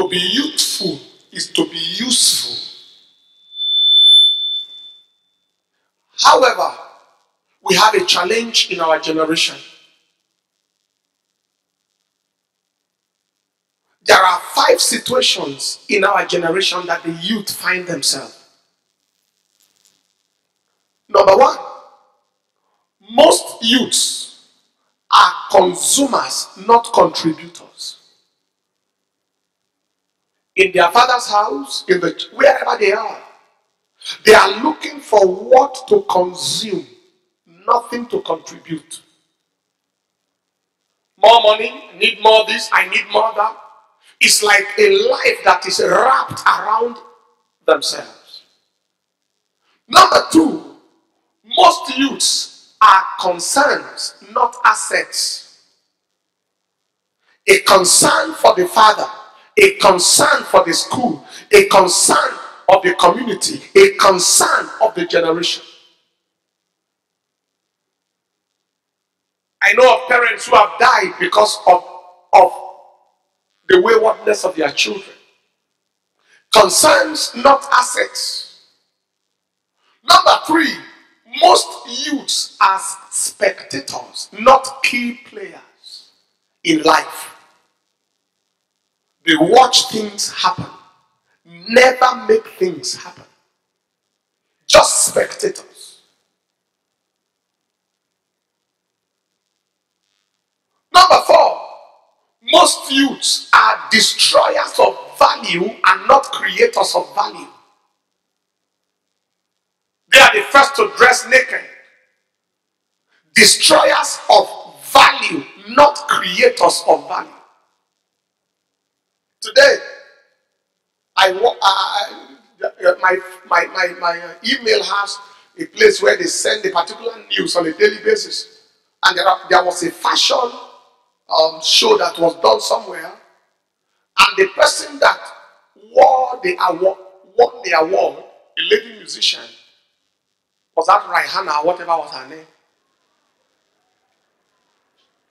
To be youthful is to be useful. However, we have a challenge in our generation. There are 5 situations in our generation that the youth find themselves. Number 1, most youths are consumers, not contributors. In their father's house, wherever they are looking for what to consume, nothing to contribute. More money, I need more this, I need more that. It's like a life that is wrapped around themselves. Number 2, most youths are concerns, not assets. A concern for the father, a concern for the school, a concern of the community, a concern of the generation. I know of parents who have died because of the waywardness of their children. Concerns, not assets. Number 3, most youths are spectators, not key players in life. They watch things happen, never make things happen. Just spectators. Number 4, most youths are destroyers of value and not creators of value. They are the first to dress naked. Destroyers of value, not creators of value. Today, my email has a place where they send a particular news on a daily basis, and there was a fashion show that was done somewhere, and the person that won the award, a lady musician, was that Rihanna or whatever was her name.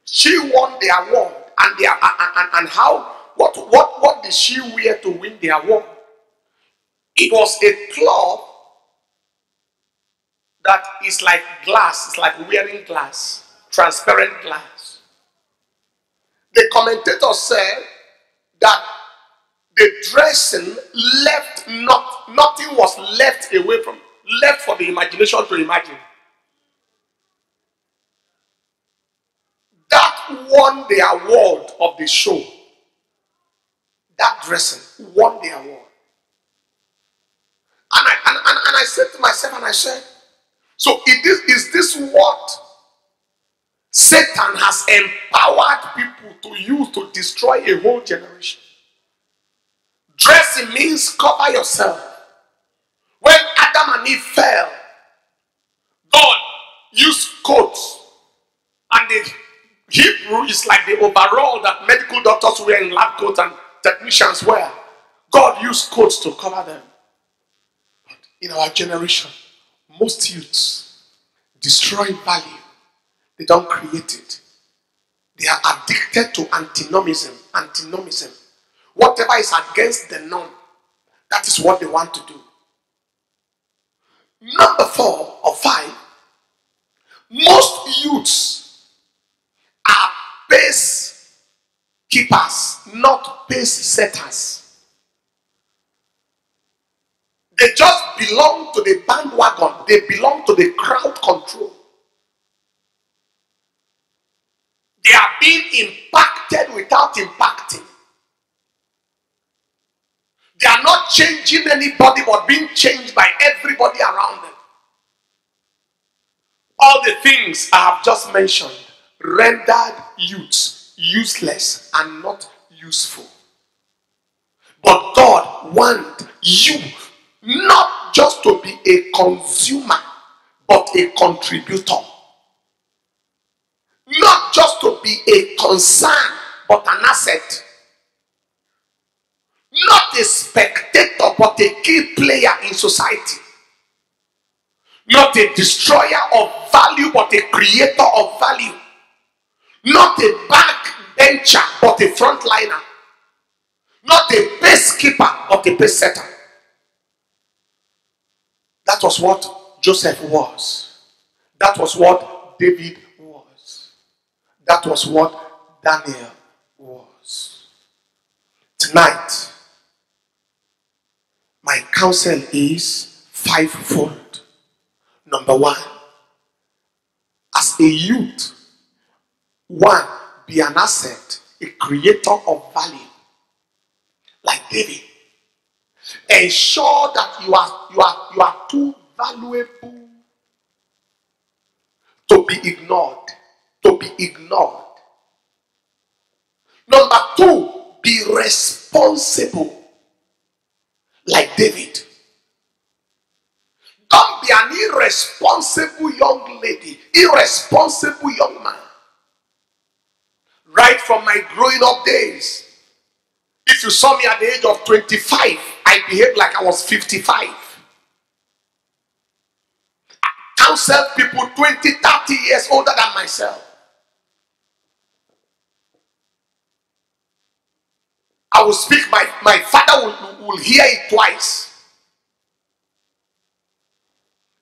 She won the award, and how what did she wear to win the award? It was a cloth that is like glass. It's like wearing glass, transparent glass. The commentator said that the dressing left nothing was left for the imagination to imagine. That won the award of the show. That dressing won the award. And I said to myself, and I said, so is this what Satan has empowered people to use to destroy a whole generation? Dressing means cover yourself. When Adam and Eve fell, God used coats, and the Hebrew is like the overall that medical doctors wear in lab coats and technicians wear. God used coats to cover them. But in our generation, most youths destroy value. They don't create it. They are addicted to antinomism. Whatever is against the norm, that is what they want to do. Number 4 or 5, most youths are pace keepers, not pace setters. They just belong to the bandwagon. They belong to the crowd control. They are being impacted without impacting. They are not changing anybody, but being changed by everybody around them. All the things I have just mentioned rendered youths useless and not useful. But God wants you not just to be a consumer, but a contributor. Not just to be a concern, but an asset. Not a spectator, but a key player in society. Not a destroyer of value, but a creator of value. Not a backbencher, but a frontliner. Not a pace keeper, but a pace setter. That was what Joseph was. That was what David was. That was what Daniel was. Tonight, my counsel is fivefold. Number one, as a youth, one, be an asset, a creator of value, like David. Ensure that you are too valuable to be ignored. To be ignored. Number two, be responsible, like David. Don't be an irresponsible young lady, irresponsible young man. Right from my growing up days, if you saw me at the age of 25, I behaved like I was 55. Counsel people 20, 30 years older than myself. I will speak, my father will hear it twice.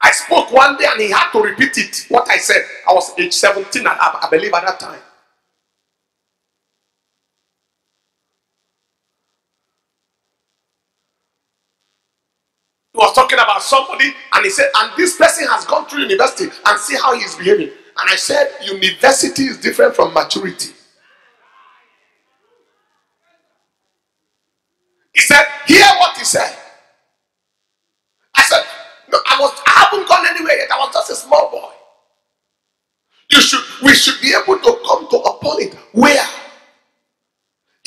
I spoke one day and he had to repeat it, what I said. I was age 17, I believe, at that time. He was talking about somebody and he said, and this person has gone through university and see how he's behaving. And I said, university is different from maturity. He said, hear what he said. I said, no, I haven't gone anywhere yet. I was just a small boy. We should be able to come to a point where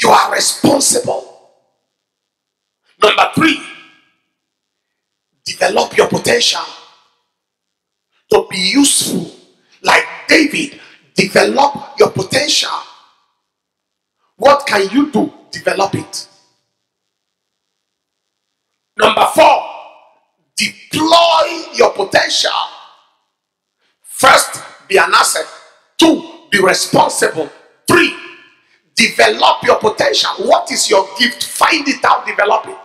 you are responsible. Number three, develop your potential to be useful. Like David, develop your potential. What can you do? Develop it. Number four, deploy your potential. First, be an asset. Two, be responsible. Three, develop your potential. What is your gift? Find it out, develop it.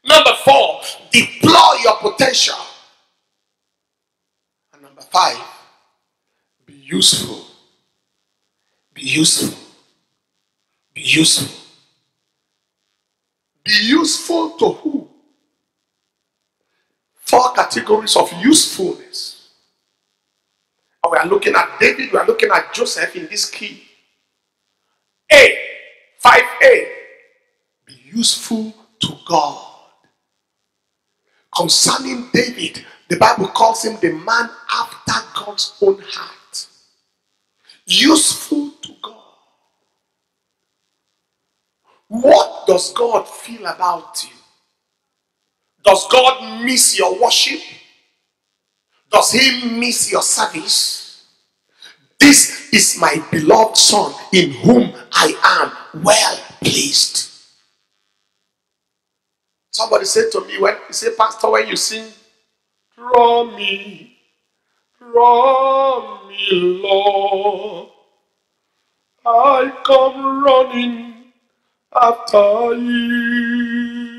Number four, deploy your potential. And number five, be useful. Be useful. Be useful. Be useful to who? Four categories of usefulness. And we are looking at David, we are looking at Joseph in this key. 5A, be useful to God. Concerning David, the Bible calls him the man after God's own heart. Useful to God. What does God feel about you? Does God miss your worship? Does he miss your service? This is my beloved son in whom I am well pleased. Somebody said to me, when he said, Pastor, when you sing, draw me, Lord, I come running after you.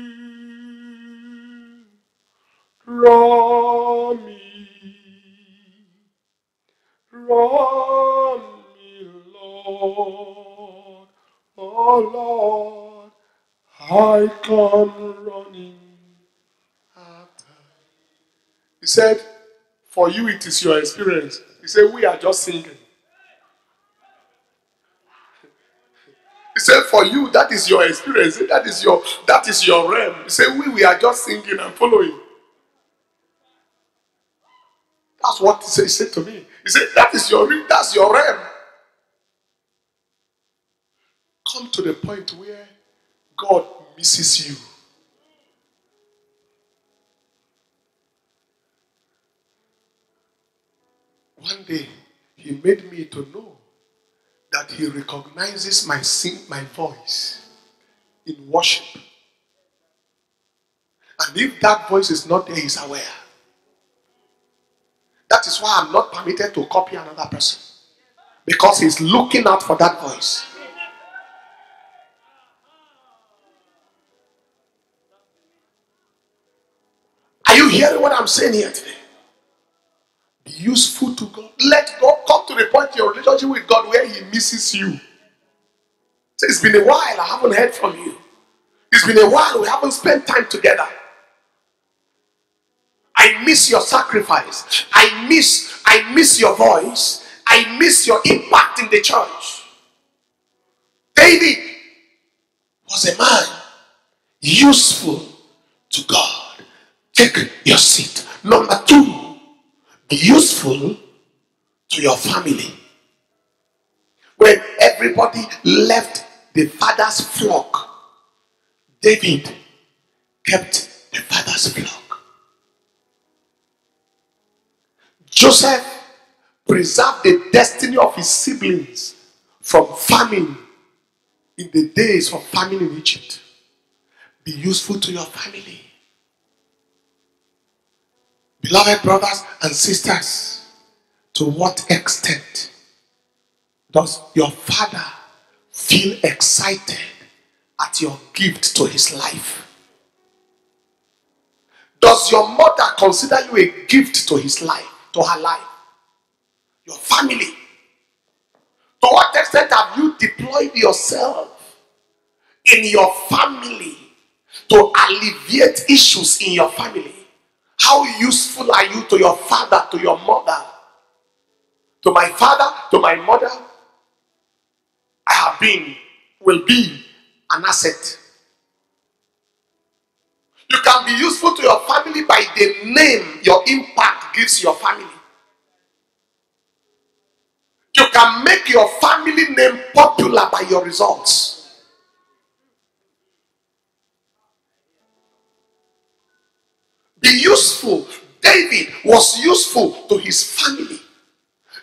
Draw me, Lord, oh Lord, I come running after. He said, for you it is your experience. He said, we are just singing. He said, for you, that is your experience. That is your realm. He said, we are just singing and following. That's what he said to me. He said, that's your realm. Come to the point where God misses you. One day, he made me to know that he recognizes my voice in worship. And if that voice is not there, he's aware. That is why I'm not permitted to copy another person. Because he's looking out for that voice. hearing what I'm saying here today? Be useful to God. Let God come to the point in your relationship with God where He misses you. So it's been a while, I haven't heard from you. It's been a while, we haven't spent time together. I miss your sacrifice. I miss your voice. I miss your impact in the church. David was a man useful to God. Take your seat. Number 2, be useful to your family. When everybody left the father's flock, David kept the father's flock. Joseph preserved the destiny of his siblings from famine in the days of famine in Egypt. Be useful to your family. Beloved brothers and sisters, to what extent does your father feel excited at your gift to his life? Does your mother consider you a gift to his life, to her life? Your family. To what extent have you deployed yourself in your family to alleviate issues in your family? How useful are you to your father, to your mother? To my father, to my mother, I have been, will be an asset. You can be useful to your family by the name your impact gives your family. You can make your family name popular by your results. Be useful. David was useful to his family.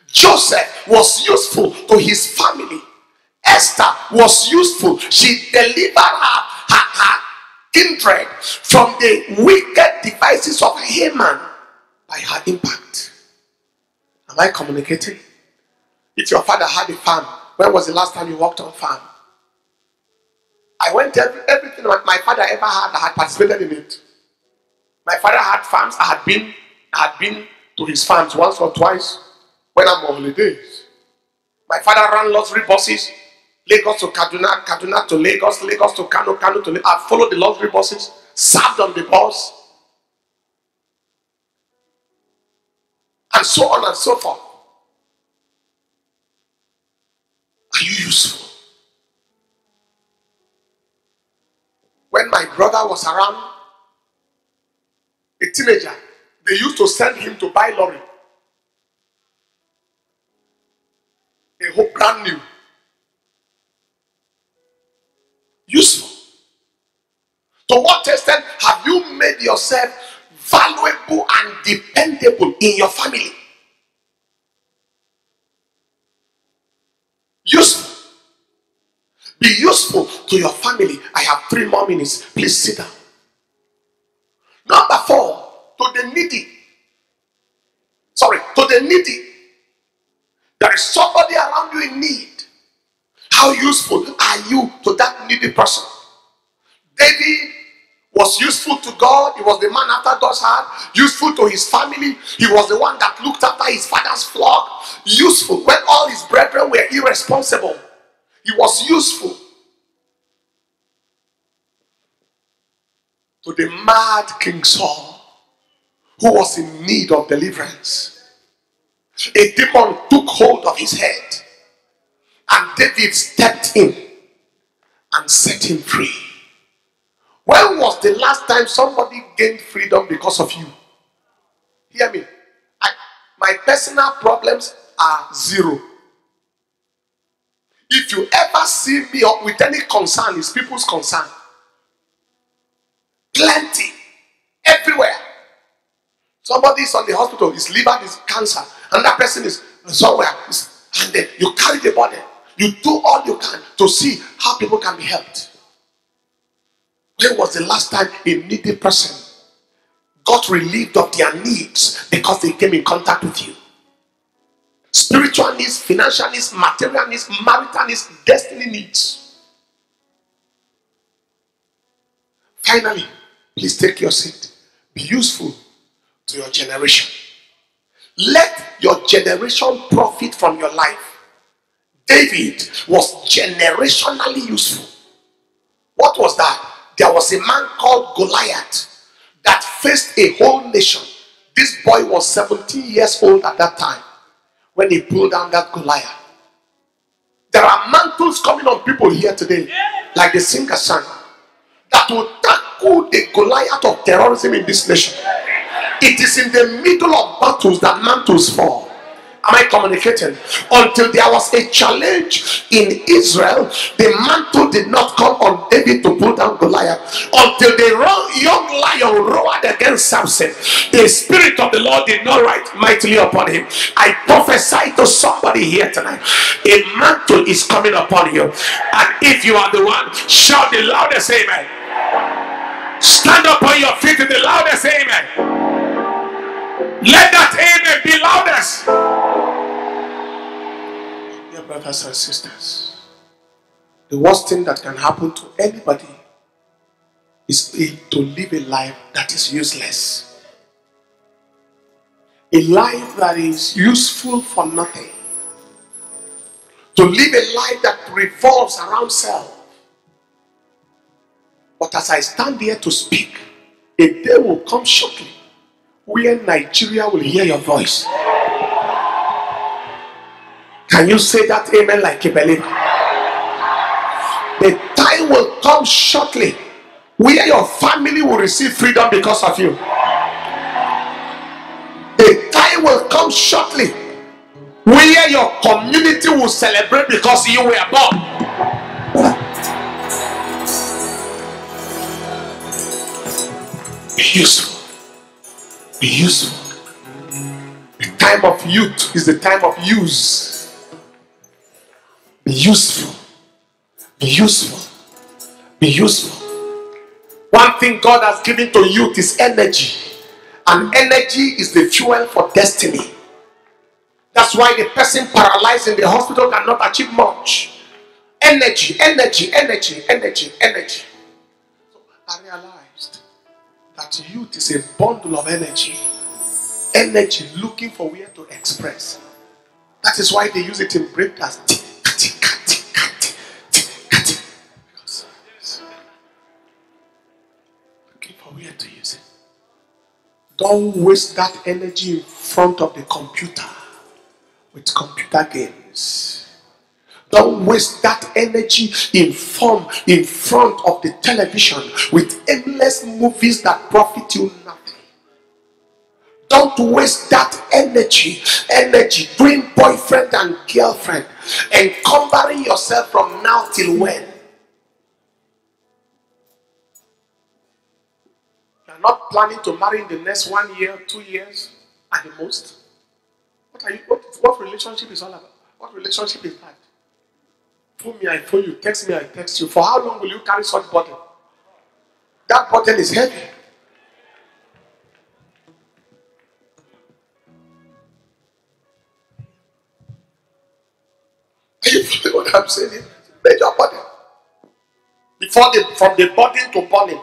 Joseph was useful to his family. Esther was useful. She delivered her kindred from the wicked devices of Haman by her impact. Am I communicating? If your father had a farm, when was the last time you worked on farm? I went everything my father ever had, I had participated in it. My father had farms. I had been to his farms once or twice when I'm on holidays. My father ran luxury buses, Lagos to Kaduna, Kaduna to Lagos, Lagos to Kano, Kano to Lagos. I followed the luxury buses, served on the bus, and so on and so forth. Are you useful? When my brother was around, a teenager, they used to send him to buy lorry. A whole brand new. Useful. To what extent have you made yourself valuable and dependable in your family? Useful. Be useful to your family. I have 3 more minutes. Please sit down. Number 4, to the needy. To the needy. There is somebody around you in need. How useful are you to that needy person? David was useful to God. He was the man after God's heart. Useful to his family. He was the one that looked after his father's flock. Useful when all his brethren were irresponsible. He was useful to the mad King Saul, who was in need of deliverance. A demon took hold of his head, and David stepped in and set him free. When was the last time somebody gained freedom because of you? Hear me. My personal problems are 0. If you ever see me up with any concern, it's people's concern. Plenty. Everywhere. Somebody is on the hospital, his liver is cancer. Another person is somewhere. And then you carry the body. You do all you can to see how people can be helped. When was the last time a needy person got relieved of their needs because they came in contact with you? Spiritual needs, financial needs, material needs, marital needs, destiny needs. Finally, please take your seat. Be useful to your generation. Let your generation profit from your life. David was generationally useful. What was that? There was a man called Goliath that faced a whole nation. This boy was 17 years old at that time when he pulled down that Goliath. There are mantles coming on people here today, like the singer sang, that will tackle the Goliath of terrorism in this nation. It is in the middle of battles that mantles fall. Am I communicating? Until there was a challenge in Israel, the mantle did not come on David to pull down Goliath. Until the young lion roared against Samson, the Spirit of the Lord did not ride mightily upon him. I prophesy to somebody here tonight, a mantle is coming upon you. And if you are the one, shout the loudest amen. Stand up on your feet in the loudest amen. Let that amen be loudest. Dear brothers and sisters, the worst thing that can happen to anybody is to live a life that is useless. A life that is useful for nothing. To live a life that revolves around self. But as I stand here to speak, a day will come shortly where Nigeria will hear your voice. Can you say that amen like a believer? The time will come shortly where your family will receive freedom because of you. The time will come shortly where your community will celebrate because you were born. Be useful. Be useful. The time of youth is the time of use. Be useful. Be useful. Be useful. One thing God has given to youth is energy. And energy is the fuel for destiny. That's why the person paralyzed in the hospital cannot achieve much. Energy, energy, energy, energy, energy. So I realized that youth is a bundle of energy. Energy looking for where to express. That is why they use it in breakdance. Looking for where to use it. Don't waste that energy in front of the computer with computer games. Don't waste that energy in front of the television with endless movies that profit you nothing. Don't waste that energy doing boyfriend and girlfriend, encumbering yourself from now till when. You are not planning to marry in the next 1 year, 2 years at the most. What relationship is all about? What relationship is that? Phone me, I phone you. Text me, I text you. For how long will you carry such burden? That burden is heavy. Are you feeling what I'm saying? Major burden. From the burden to burning.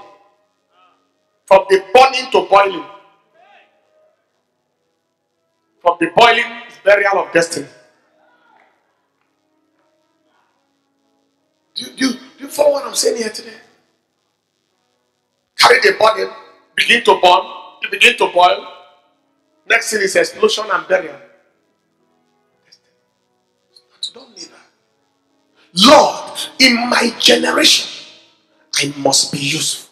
From the burning to boiling. From the boiling is burial of destiny. Do you follow what I'm saying here today? Carry the burden, begin to burn, you begin to boil. Next thing is explosion and burial. But you don't need that. Lord, in my generation, I must be useful.